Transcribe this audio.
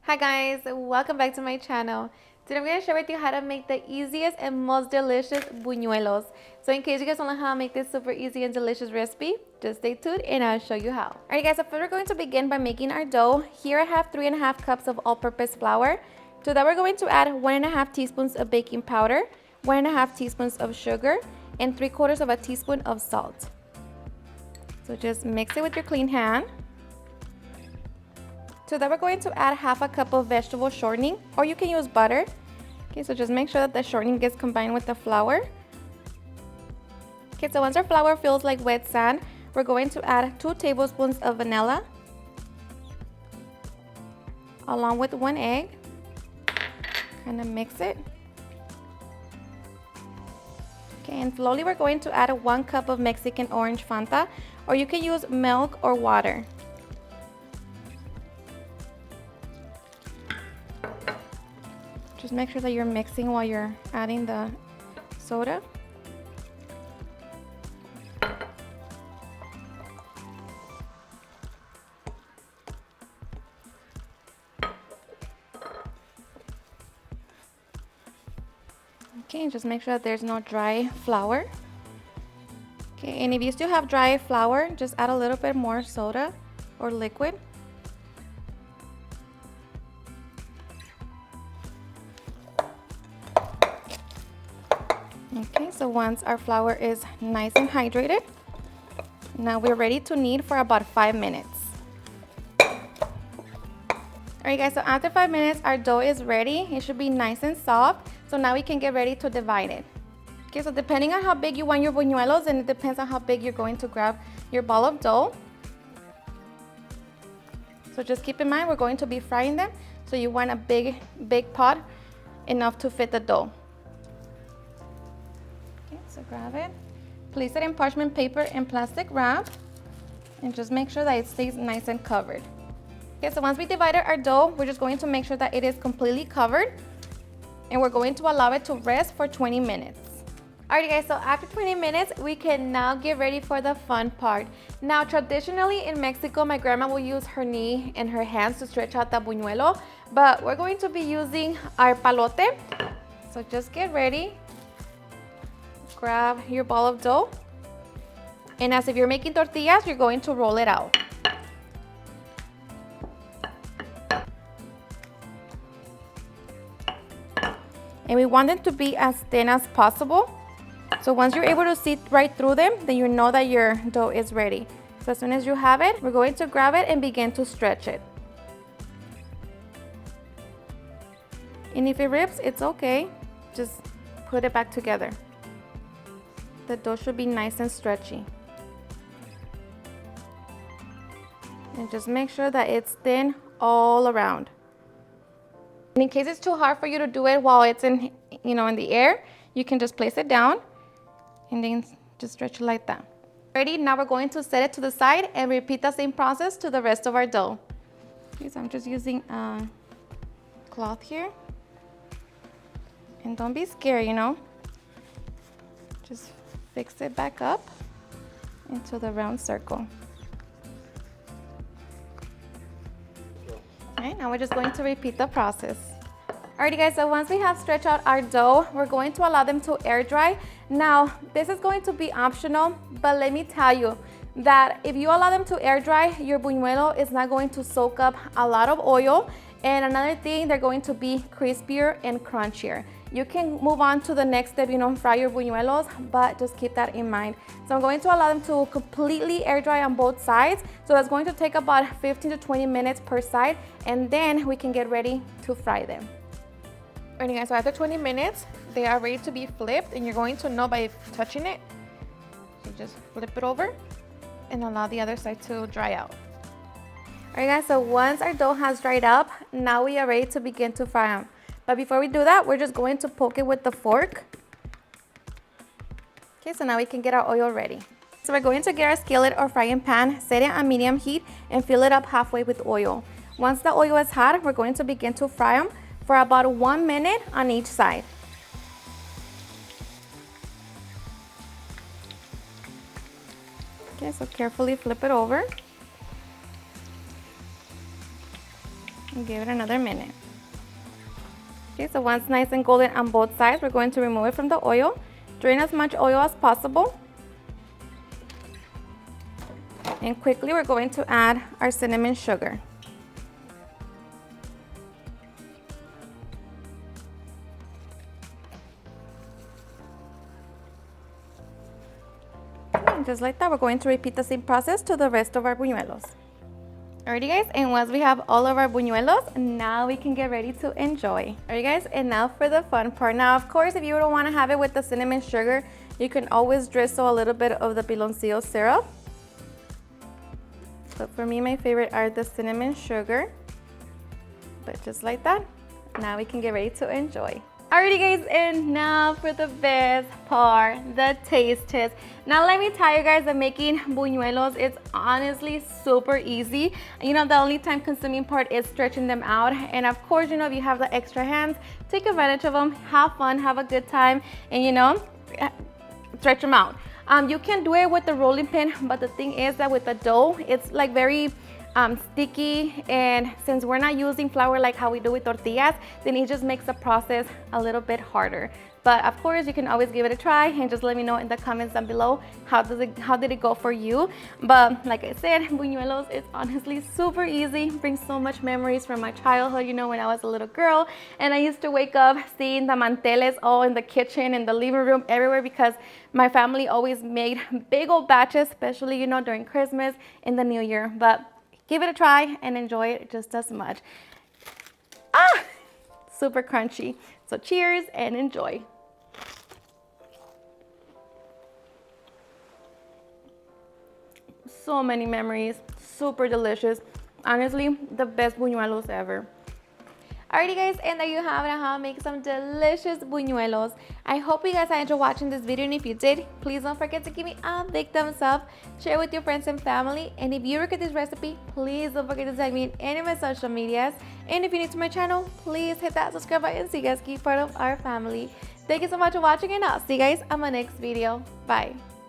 Hi guys, welcome back to my channel. Today I'm going to share with you how to make the easiest and most delicious buñuelos. So in case you guys don't know how to make this super easy and delicious recipe, just stay tuned and I'll show you how. Alright guys, so first we're going to begin by making our dough. Here I have 3.5 cups of all-purpose flour. To that we're going to add 1.5 teaspoons of baking powder, 1.5 teaspoons of sugar, and 3/4 of a teaspoon of salt. So just mix it with your clean hand. To that we're going to add 1/2 cup of vegetable shortening, or you can use butter. Okay, so just make sure that the shortening gets combined with the flour. Okay, so once our flour feels like wet sand, we're going to add 2 tablespoons of vanilla, along with 1 egg. Kind of mix it. Okay, and slowly we're going to add 1 cup of Mexican orange Fanta, or you can use milk or water. Just make sure that you're mixing while you're adding the soda. Okay, and just make sure that there's no dry flour. Okay, and if you still have dry flour, just add a little bit more soda or liquid. Okay, so once our flour is nice and hydrated, now we're ready to knead for about 5 minutes. Alright guys, so after 5 minutes, our dough is ready. It should be nice and soft. So now we can get ready to divide it. Okay, so depending on how big you want your buñuelos, and it depends on how big you're going to grab your ball of dough. So just keep in mind, we're going to be frying them. So you want a big pot, enough to fit the dough. Okay, so grab it. Place it in parchment paper and plastic wrap. And just make sure that it stays nice and covered. Okay, so once we divided our dough, we're just going to make sure that it is completely covered. And we're going to allow it to rest for 20 minutes. Alright guys, so after 20 minutes, we can now get ready for the fun part. Now, traditionally in Mexico, my grandma will use her knee and her hands to stretch out the buñuelo, but we're going to be using our palote. So just get ready. Grab your ball of dough. And as if you're making tortillas, you're going to roll it out. And we want them to be as thin as possible. So once you're able to see right through them, then you know that your dough is ready. So as soon as you have it, we're going to grab it and begin to stretch it. And if it rips, it's okay. Just put it back together. The dough should be nice and stretchy. And just make sure that it's thin all around. And in case it's too hard for you to do it while it's in the air, you can just place it down and then just stretch it like that. Ready? Now we're going to set it to the side and repeat the same process to the rest of our dough. Okay, so I'm just using a cloth here. And don't be scared, Just fix it back up into the round circle. Alright, now we're just going to repeat the process. Alrighty guys, so once we have stretched out our dough, we're going to allow them to air dry. Now, this is going to be optional, but let me tell you that if you allow them to air dry, your buñuelo is not going to soak up a lot of oil. And another thing, they're going to be crispier and crunchier. You can move on to the next step, fry your buñuelos, but just keep that in mind. So I'm going to allow them to completely air dry on both sides. So that's going to take about 15 to 20 minutes per side, and then we can get ready to fry them. Alright guys, so after 20 minutes, they are ready to be flipped, and you're going to know by touching it. So just flip it over and allow the other side to dry out. Alright guys, so once our dough has dried up, now we are ready to begin to fry them. But before we do that, we're just going to poke it with the fork. Okay, so now we can get our oil ready. So we're going to get our skillet or frying pan, set it on medium heat, and fill it up halfway with oil. Once the oil is hot, we're going to begin to fry them for about 1 minute on each side. Okay, so carefully flip it over. and give it another minute. Okay, so once nice and golden on both sides, we're going to remove it from the oil. Drain as much oil as possible. And quickly we're going to add our cinnamon sugar. And just like that, we're going to repeat the same process to the rest of our buñuelos. Alrighty guys, and once we have all of our buñuelos, now we can get ready to enjoy. Alright guys, and now for the fun part. Now of course, if you don't want to have it with the cinnamon sugar, you can always drizzle a little bit of the piloncillo syrup. But for me, my favorite are the cinnamon sugar. But just like that, now we can get ready to enjoy. Alrighty guys, and now for the best part, the taste test. Now let me tell you guys that making buñuelos is honestly super easy. You know, the only time consuming part is stretching them out. And of course, you know, if you have the extra hands, take advantage of them, have fun, have a good time, and you know, stretch them out. You can do it with the rolling pin, but the thing is that with the dough, it's like very sticky, and since we're not using flour like how we do with tortillas, then it just makes the process a little bit harder. But of course, you can always give it a try and just let me know in the comments down below how did it go for you. But like I said, buñuelos is honestly super easy, brings so much memories from my childhood, you know, when I was a little girl, and I used to wake up seeing the manteles all in the kitchen, in the living room, everywhere, because my family always made big old batches, especially, you know, during Christmas and the New Year. But give it a try and enjoy it just as much. Super crunchy. So cheers and enjoy. So many memories, super delicious. Honestly, the best buñuelos ever. Alrighty guys, and there you have it, how to make some delicious buñuelos. I hope you guys enjoyed watching this video, and if you did, please don't forget to give me a big thumbs up, share with your friends and family, and if you regret this recipe, please don't forget to tag me in any of my social medias. And if you're new to my channel, please hit that subscribe button so you guys keep part of our family. Thank you so much for watching, and I'll see you guys on my next video. Bye.